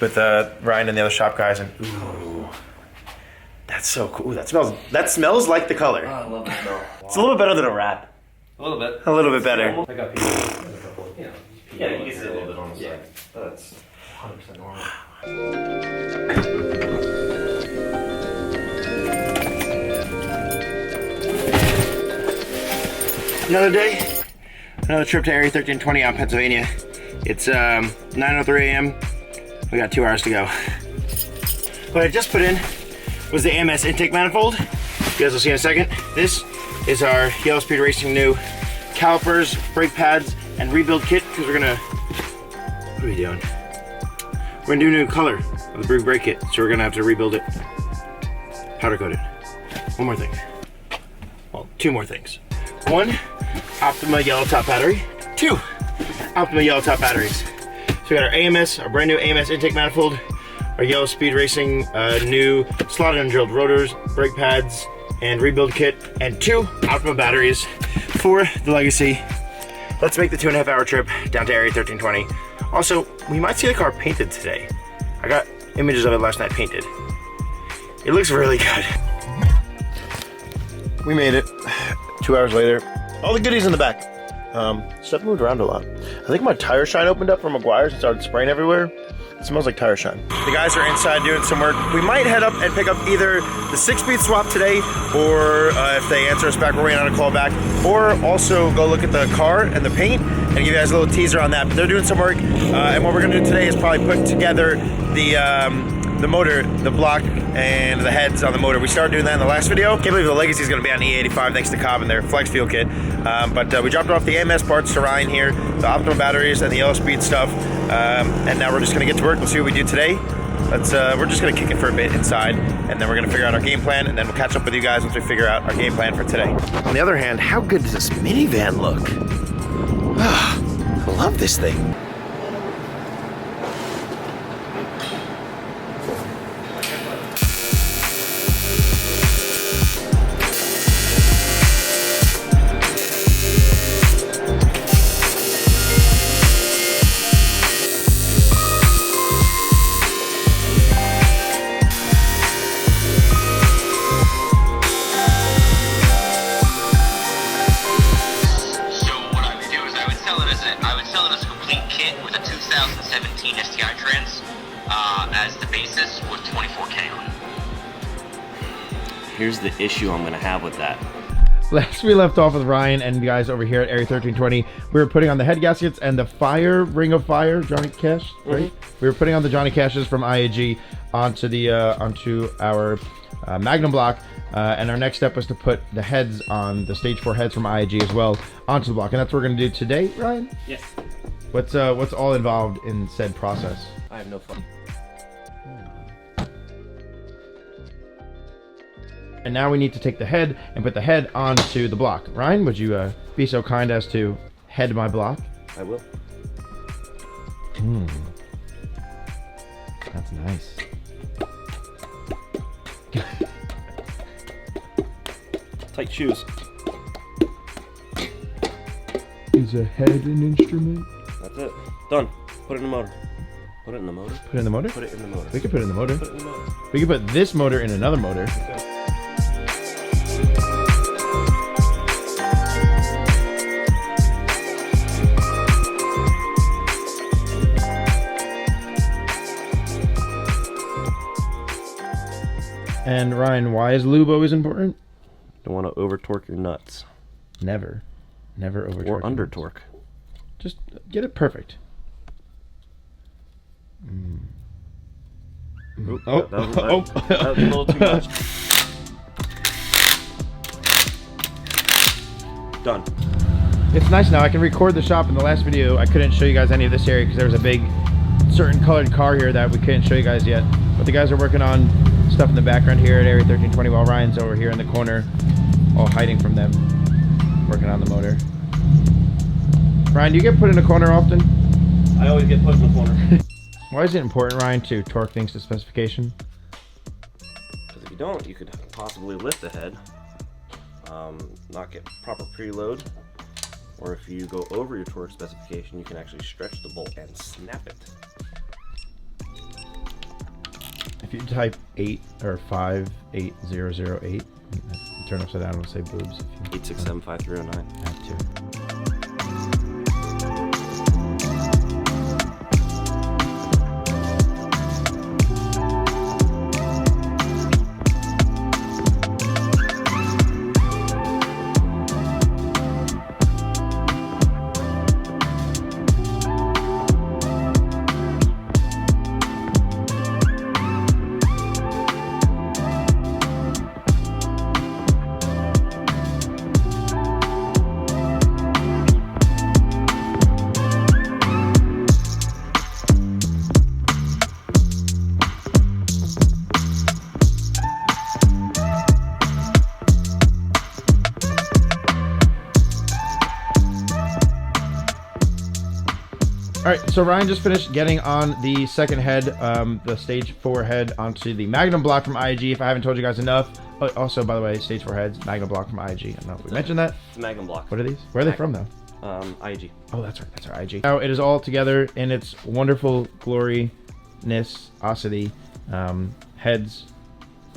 with Ryan and the other shop guys, and ooh, that's so cool. Ooh, that smells like the color. Oh, I love the smell. It's a little bit better than a wrap. A little bit. A little bit better. I got pieces. Yeah, you can see a little bit on the side. That's 100% normal. Another day, another trip to Area 1320 out in Pennsylvania. It's 9:03 a.m. We got 2 hours to go. What I just put in was the AMS intake manifold. You guys will see in a second. This is our Yellow Speed Racing new calipers, brake pads, and rebuild kit, because we're gonna, what are we doing? We're gonna do a new color of the brake kit, so we're gonna have to rebuild it, powder coat it. One more thing. Well, 2 more things. 1, Optima yellow top battery. 2, Optima yellow top batteries. So we got our AMS, our brand new AMS intake manifold, our Yellow Speed Racing new slotted and drilled rotors, brake pads, and rebuild kit, and 2 Optima batteries for the Legacy. Let's make the 2.5 hour trip down to Area 1320. Also, we might see the car painted today. I got images of it last night painted. It looks really good. We made it. 2 hours later. All the goodies in the back. Stuff moved around a lot. I think my tire shine opened up from Meguiar's and started spraying everywhere. It smells like tire shine. The guys are inside doing some work. We might head up and pick up either the 6-speed swap today, or if they answer us back, we're waiting on a call back, or also go look at the car and the paint and give you guys a little teaser on that. But they're doing some work, and what we're gonna do today is probably put together the motor, the block, and the heads on the motor. We started doing that in the last video. Can't believe the Legacy is going to be on E85 thanks to Cobb and their flex fuel kit. But we dropped off the AMS parts to Ryan here, the Optima batteries and the Yellow Speed stuff. And now we're just going to get to work. We'll see what we do today. We're just going to kick it for a bit inside, and then we're going to figure out our game plan, and then we'll catch up with you guys once we figure out our game plan for today. On the other hand, how good does this minivan look? I love this thing. As the basis with 24K on it. Here's the issue I'm gonna have with that. Last we left off with Ryan and the guys over here at Area 1320, we were putting on the head gaskets and the Ring of Fire Johnny Cash, right? We were putting on the Johnny Cashes from IAG onto the onto our Magnum block, and our next step was to put the heads on the Stage 4 heads from IAG as well onto the block, and that's what we're gonna do today, Ryan. Yes. What's all involved in said process? I have no fun. And now we need to take the head and put the head onto the block. Ryan, would you be so kind as to head my block? I will. That's nice. Tight shoes. Is a head an instrument? That's it. Done. Put it in the motor. Put it in the motor. Put it in the motor? Put it in the motor. We could put it in the motor. Put it in the motor. We could put this motor in another motor. Okay. And Ryan, why is lube always important? Don't want to over torque your nuts. Never. Never over Or under torque. Just get it perfect. Oop, Oh, that was a little too much. Done. It's nice now. I can record the shop. In the last video, I couldn't show you guys any of this area because there was a big certain colored car here that we couldn't show you guys yet. But the guys are working on stuff in the background here at Area 1320 while Ryan's over here in the corner, all hiding from them, working on the motor. Ryan, do you get put in a corner often? I always get put in the corner. Why is it important, Ryan, to torque things to specification? Because if you don't, you could possibly lift the head, not get proper preload, or if you go over your torque specification, you can actually stretch the bolt and snap it. If you type 8 or 58008, turn upside down, it'll say boobs. If you 867-5309. have to. All right, so Ryan just finished getting on the second head, the Stage 4 head onto the Magnum block from IAG, if I haven't told you guys enough. But also, by the way, Stage 4 heads, Magnum block from IAG. I don't know if we mentioned that. It's a Magnum block. What are these? Where are they from, though? IAG. Oh, that's right. That's our IAG. Now, it is all together in its wonderful gloriousness-osity. Heads,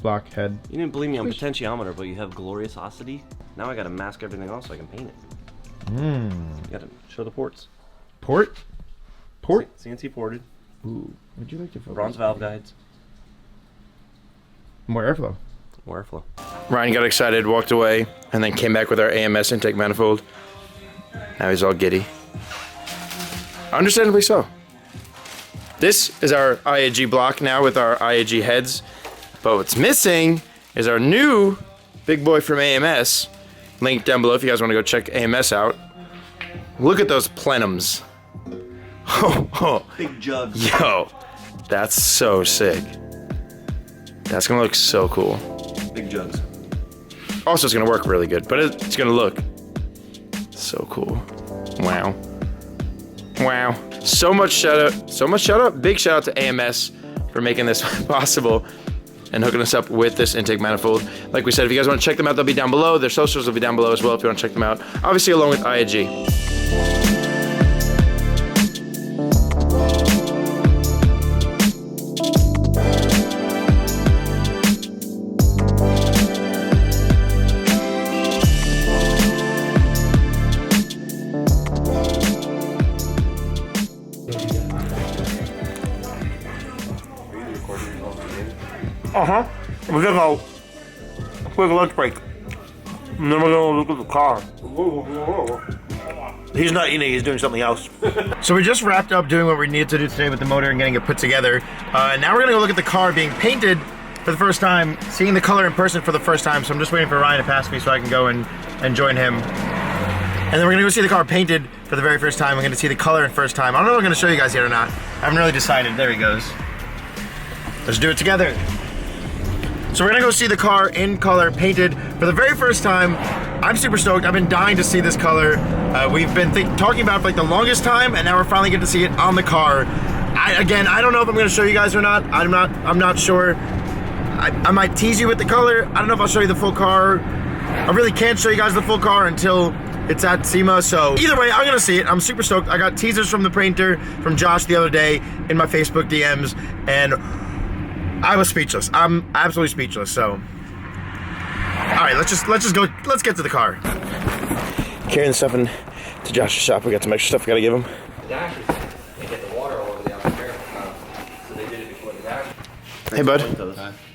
block, head. You didn't believe me on potentiometer, but you have gloriosity. Now I gotta mask everything else so I can paint it. You gotta show the ports. Port? Port? CNC ported. Ooh, would you like to focus? Bronze valve guides. More airflow. More airflow. Ryan got excited, walked away, and then came back with our AMS intake manifold. Now he's all giddy. Understandably so. This is our IAG block now with our IAG heads. But what's missing is our new big boy from AMS. Link down below if you guys want to go check AMS out. Look at those plenums. Big jugs. Yo, that's so sick. That's gonna look so cool. Big jugs. Also, it's gonna work really good, but it's gonna look so cool. Wow. Wow. So much shout out, big shout out to AMS for making this possible and hooking us up with this intake manifold. Like we said, if you guys want to check them out, they'll be down below. Their socials will be down below as well if you want to check them out. Obviously, along with IAG. We're gonna go quick lunch break. And then we're gonna look at the car. He's not eating, he's doing something else. So we just wrapped up doing what we needed to do today with the motor and getting it put together. And now we're gonna go look at the car being painted for the first time, seeing the color in person for the first time. So I'm just waiting for Ryan to pass me so I can go and join him. And then we're gonna go see the car painted for the very first time. We're gonna see the color in first time. I don't know if I'm gonna show you guys yet or not. I haven't really decided. There he goes. Let's do it together. So we're gonna go see the car in color, painted for the very first time. I'm super stoked. I've been dying to see this color. We've been talking about it for like the longest time, and now we're finally getting to see it on the car. I don't know if I'm gonna show you guys or not. I'm not sure. I might tease you with the color. I don't know if I'll show you the full car. I really can't show you guys the full car until it's at SEMA. So either way, I'm gonna see it. I'm super stoked. I got teasers from the painter, from Josh the other day in my Facebook DMs, and I was speechless. I'm absolutely speechless. So, all right, let's just go. Let's get to the car. Carrying the stuff in to Josh's shop. We got some extra stuff we gotta give him. They get the water all over the outside here. So they did it before the dash. Hey, bud.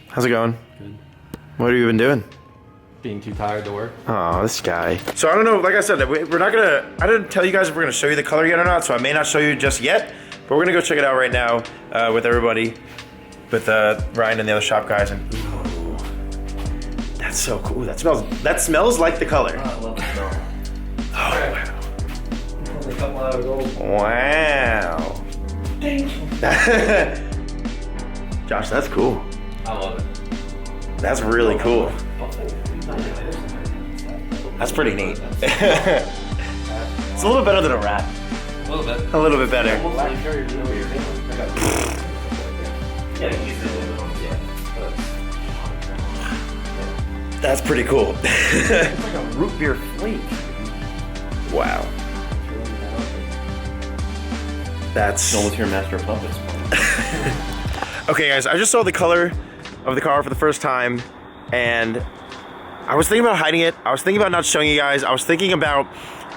How's it going? Good. What have you been doing? Being too tired to work. Oh, this guy. So I don't know. Like I said, we're not gonna. I didn't tell you guys if we're gonna show you the color yet or not. So I may not show you just yet. But we're gonna go check it out right now with everybody. With Ryan and the other shop guys, and ooh, that's so cool. That smells like the color. I love the smell. Oh Only a couple hours old. wow! Thank you. Josh, that's cool. I love it. That's really cool. That's pretty neat. It's a little better than a wrap. A little bit. A little bit better. That's pretty cool. It's like a root beer flake. Wow. That's. Almost your Master of Puppets. Okay guys, I just saw the color of the car for the first time, and I was thinking about hiding it. I was thinking about not showing you guys. I was thinking about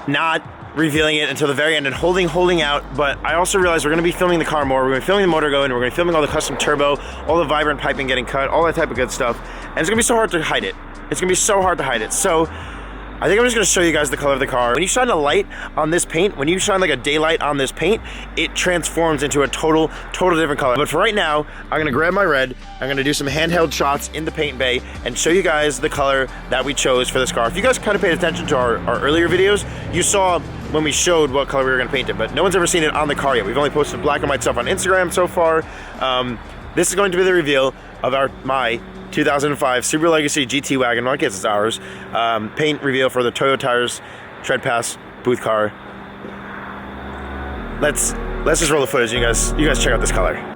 not revealing it until the very end and holding out, but I also realized we're gonna be filming the car more. We're gonna be filming the motor going, we're gonna be filming all the custom turbo, all the vibrant piping getting cut, all that type of good stuff, and it's gonna be so hard to hide it. It's gonna be so hard to hide it. So I think I'm just gonna show you guys the color of the car. When you shine a light on this paint, when you shine like a daylight on this paint, it transforms into a total different color. But for right now, I'm gonna grab my red, I'm gonna do some handheld shots in the paint bay and show you guys the color that we chose for this car. If you guys kind of paid attention to our earlier videos, you saw when we showed what color we were gonna paint it, but no one's ever seen it on the car yet. We've only posted black and white stuff on Instagram so far. This is going to be the reveal of my 2005 Subaru Legacy GT Wagon. Well, I guess it's ours. Paint reveal for the Toyo Tires Tread Pass booth car. Let's just roll the footage. You guys check out this color.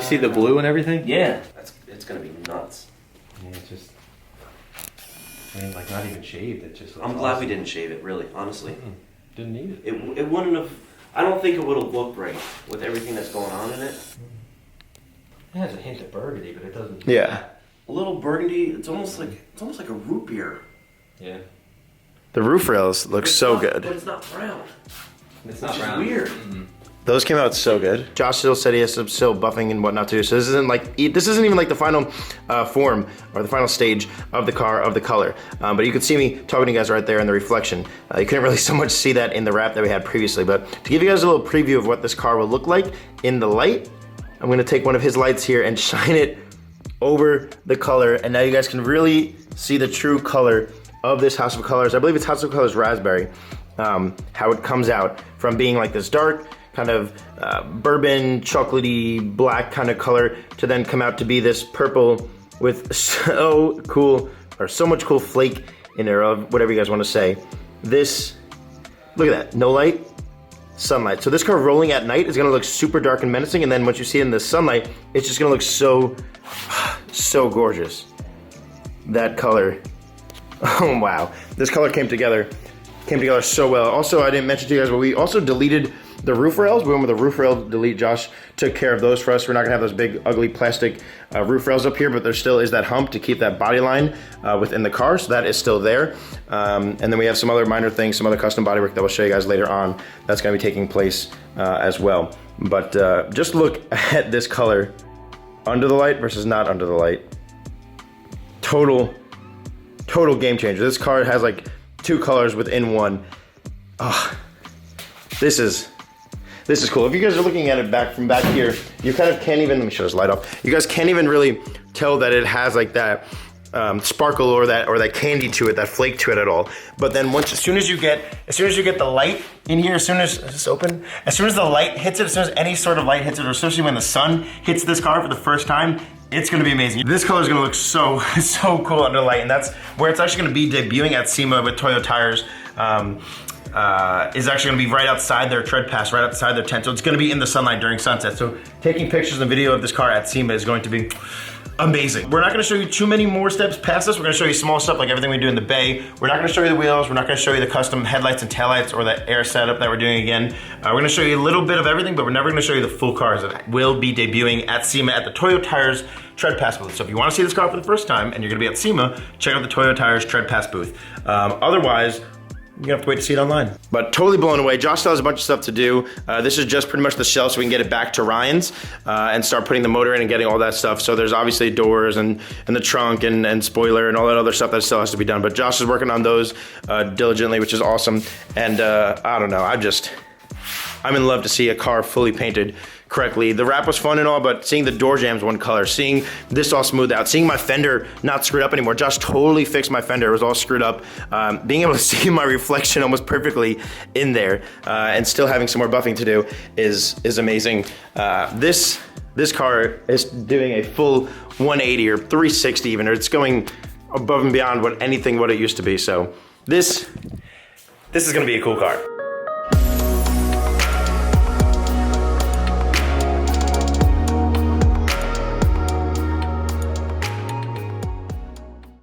See the blue and everything? Yeah. It's gonna be nuts. Yeah, it's just, I mean, like not even shaved. It just. I'm glad we didn't shave it, really, honestly. Didn't need it. It wouldn't have, I don't think it would have looked right with everything that's going on in it. It has a hint of burgundy, but it doesn't. Yeah. A little burgundy, it's almost like a root beer. Yeah. The roof rails look so good. But it's not brown. It's not Which is brown. weird. Mm-hmm. Those came out so good. Josh still said he has some still buffing and whatnot to do. So this isn't even like the final form or the final stage of the car, of the color. But you could see me talking to you guys right there in the reflection. You couldn't really so much see that in the wrap that we had previously. But to give you guys a little preview of what this car will look like in the light, I'm gonna take one of his lights here and shine it over the color. And now you guys can really see the true color of this House of Colors. I believe it's House of Colors Raspberry. How it comes out from being like this dark, kind of bourbon, chocolatey, black kind of color to then come out to be this purple with so cool, or so much cool flake in there, of whatever you guys want to say. This, look at that, no light, sunlight. So this car rolling at night is gonna look super dark and menacing, and then once you see it in the sunlight, it's just gonna look so gorgeous. That color, oh wow. This color came together so well. Also, I didn't mention to you guys, but we also deleted the roof rails. We went with the roof rail delete. Josh took care of those for us. We're not gonna have those big, ugly plastic roof rails up here, but there still is that hump to keep that body line within the car, so that is still there. And then we have some other minor things, some other custom bodywork that we'll show you guys later on. That's gonna be taking place as well. But just look at this color under the light versus not under the light. Total game changer. This car has like 2 colors within one. Oh, this is cool. If you guys are looking at it from back here, you kind of can't even, let me shut this light off. You guys can't even really tell that it has like that sparkle or that candy to it, that flake to it at all. But then as soon as you get the light in here, is this open? As soon as the light hits it, as soon as any sort of light hits it, or especially when the sun hits this car for the first time, It's gonna be amazing. This color is gonna look so cool under the light, and that's where it's actually gonna be debuting at SEMA with Toyo Tires. Is actually gonna be right outside their tread pass, right outside their tent. So it's gonna be in the sunlight during sunset. So taking pictures and video of this car at SEMA is going to be amazing. We're not gonna show you too many more steps past this. We're gonna show you small stuff like everything we do in the bay. We're not gonna show you the wheels. We're not gonna show you the custom headlights and taillights or the air setup that we're doing again. We're gonna show you a little bit of everything, but we're never gonna show you the full cars that will be debuting at SEMA at the Toyo Tires Tread Pass booth. So if you wanna see this car for the first time and you're gonna be at SEMA, check out the Toyo Tires Tread Pass booth. Otherwise, you're gonna have to wait to see it online. But totally blown away. Josh still has a bunch of stuff to do. This is just pretty much the shell so we can get it back to Ryan's and start putting the motor in and getting all that stuff. So there's obviously doors and the trunk and spoiler and all that other stuff that still has to be done. But Josh is working on those diligently, which is awesome. And I don't know, I'm in love to see a car fully painted correctly. The wrap was fun and all, but seeing the door jambs one color, seeing this all smoothed out, seeing my fender not screwed up anymore. Josh totally fixed my fender. It was all screwed up. Being able to see my reflection almost perfectly in there and still having some more buffing to do is amazing. This car is doing a full 180 or 360 even, or it's going above and beyond what it used to be. So this is gonna be a cool car.